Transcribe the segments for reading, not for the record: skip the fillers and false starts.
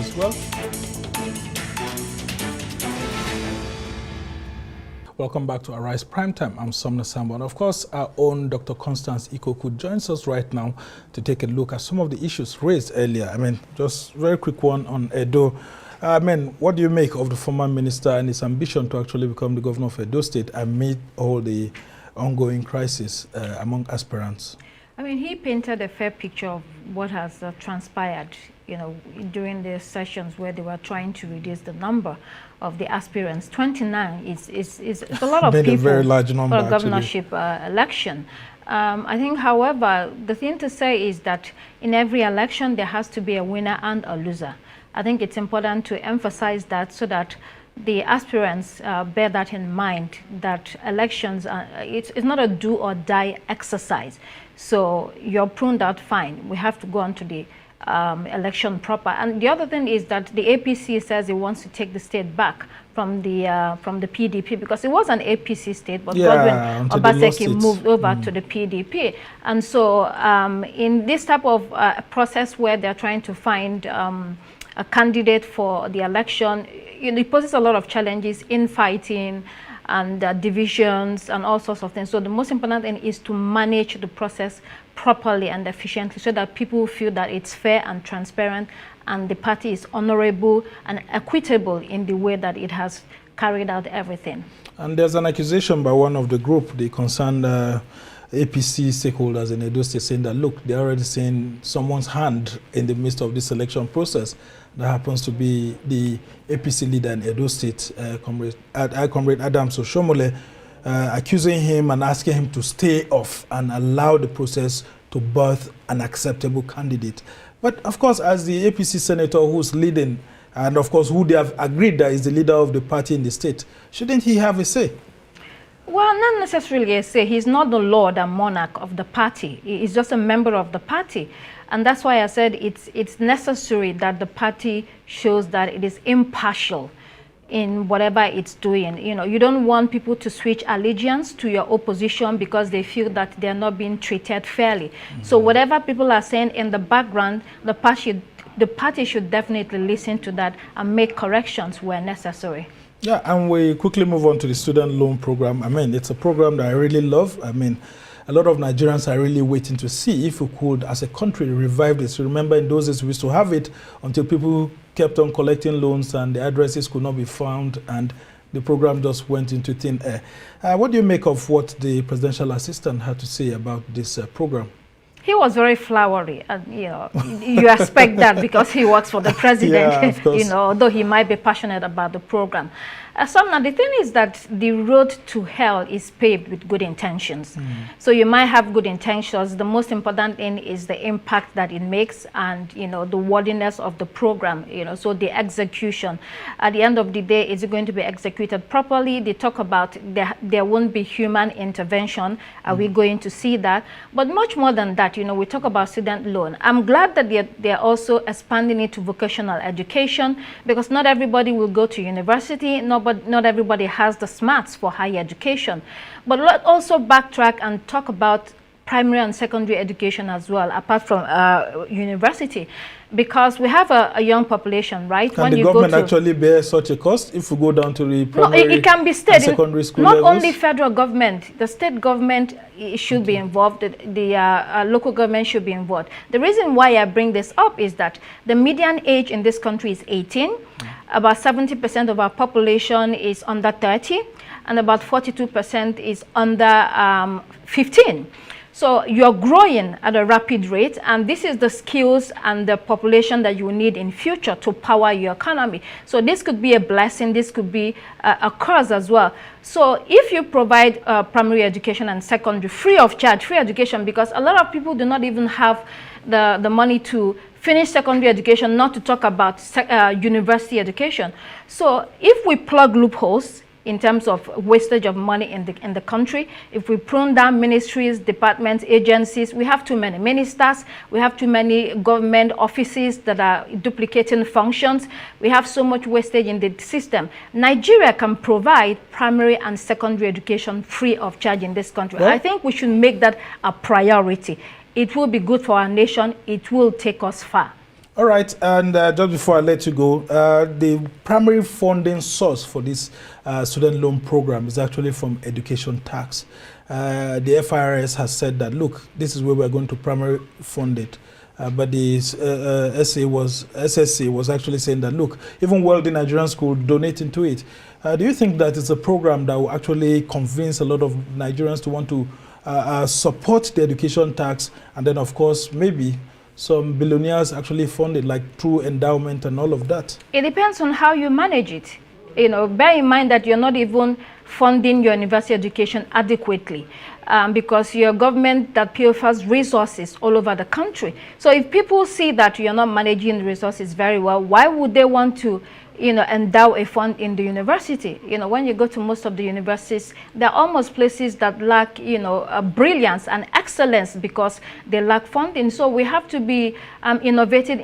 as well. Welcome back to Arise Primetime. I'm Somna Sambo. And of course, our own Dr. Constance Ikokwu joins us right now to take a look at some of the issues raised earlier. Just very quick one on Edo. What do you make of the former minister and his ambition to actually become the governor of Edo State amid all the ongoing crisis among aspirants? He painted a fair picture of what has transpired, during the sessions where they were trying to reduce the number of the aspirants. 29 is a lot of people a very large number for a governorship election. I think, however, the thing to say is that in every election there has to be a winner and a loser. I think it's important to emphasize that so that the aspirants bear that in mind, that elections, it's not a do or die exercise. So you're pruned out, fine. We have to go on to the election proper. And the other thing is that the APC says it wants to take the state back from the PDP, because it was an APC state, but Godwin Obaseki moved over to the PDP. And so in this type of process where they're trying to find a candidate for the election, it poses a lot of challenges in fighting and divisions and all sorts of things. So the most important thing is to manage the process properly and efficiently so that people feel that it's fair and transparent and the party is honorable and equitable in the way that it has carried out everything. And there's an accusation by one of the group, the concerned APC stakeholders in Edo State, saying that, look, they're already seeing someone's hand in the midst of this election process. That happens to be the APC leader in Edo State, Comrade Adams Oshomole, accusing him and asking him to stay off and allow the process to birth an acceptable candidate. But of course, as the APC senator who's leading, and of course who they have agreed that is the leader of the party in the state, shouldn't he have a say? Well, not necessarily a say. He's not the lord and monarch of the party. He's just a member of the party. And that's why I said it's necessary that the party shows that it is impartial in whatever it's doing. You don't want people to switch allegiance to your opposition because they feel that they're not being treated fairly. So whatever people are saying in the background, the party should definitely listen to that and make corrections where necessary. Yeah, and we quickly move on to the student loan program. It's a program that I really love. A lot of Nigerians are really waiting to see if we could, as a country, revive this. Remember, in those days, we used to have it until people kept on collecting loans and the addresses could not be found, and the program just went into thin air. What do you make of what the presidential assistant had to say about this program? He was very flowery, and you expect that because he works for the president. Yeah, although he might be passionate about the program. Somna, the thing is that the road to hell is paved with good intentions. So you might have good intentions. The most important thing is the impact that it makes and the worthiness of the program. So the execution. At the end of the day, is it going to be executed properly? They talk about there won't be human intervention. Are we going to see that? But much more than that, we talk about student loan. I'm glad that they're also expanding it to vocational education, because not everybody will go to university, not everybody has the smarts for higher education. But let's also backtrack and talk about primary and secondary education as well, apart from university, because we have a young population, right? Can the government actually bear such a cost if we go down to the primary it can be state, secondary school not levels? only federal government, the state government should be involved, the local government should be involved. The reason why I bring this up is that the median age in this country is 18. About 70% of our population is under 30, and about 42% is under 15. So you're growing at a rapid rate, and this is the skills and the population that you need in future to power your economy. So this could be a blessing, this could be a curse as well. So if you provide primary education and secondary free of charge, free education, because a lot of people do not even have the money to finish secondary education, not to talk about university education. So if we plug loopholes in terms of wastage of money in the country, if we prune down ministries, departments, agencies, we have too many ministers, we have too many government offices that are duplicating functions, we have so much wastage in the system. Nigeria can provide primary and secondary education free of charge in this country. I think we should make that a priority. It will be good for our nation. It will take us far. All right, and just before I let you go, the primary funding source for this student loan program is actually from education tax. The FIRS has said that, look, this is where we're going to primarily fund it. But the SSC was actually saying that, look, even wealthy Nigerians could donate into it. Do you think that it's a program that will actually convince a lot of Nigerians to want to support the education tax, and then, of course, maybe some billionaires actually fund it, like through endowment and all of that? It depends on how you manage it. You know, bear in mind that you're not even funding your university education adequately, because your government that pilfers resources all over the country. So if people see that you're not managing the resources very well, why would they want to, you know, endow a fund in the university? You know, when you go to most of the universities, they're almost places that lack, you know, brilliance and excellence because they lack funding. So we have to be innovative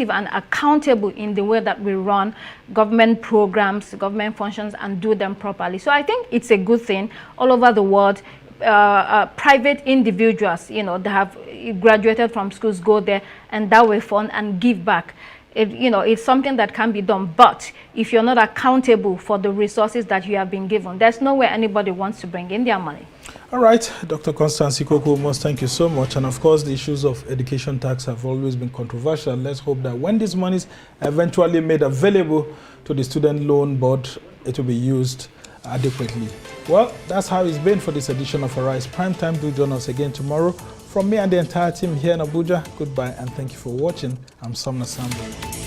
and accountable in the way that we run government programs, government functions, and do them properly. So I think it's a good thing all over the world. Private individuals, you know, they have graduated from schools, go there, endow a fund and give back. You know, it's something that can be done, but if you're not accountable for the resources that you have been given, there's no way anybody wants to bring in their money. All right, Dr. Constance Ikokwu, thank you so much. And of course, the issues of education tax have always been controversial. Let's hope that when these monies are eventually made available to the Student Loan Board, it will be used adequately. Well, that's how it's been for this edition of Arise Primetime. Do join us again tomorrow. From me and the entire team here in Abuja, goodbye and thank you for watching. I'm Somna Sambo.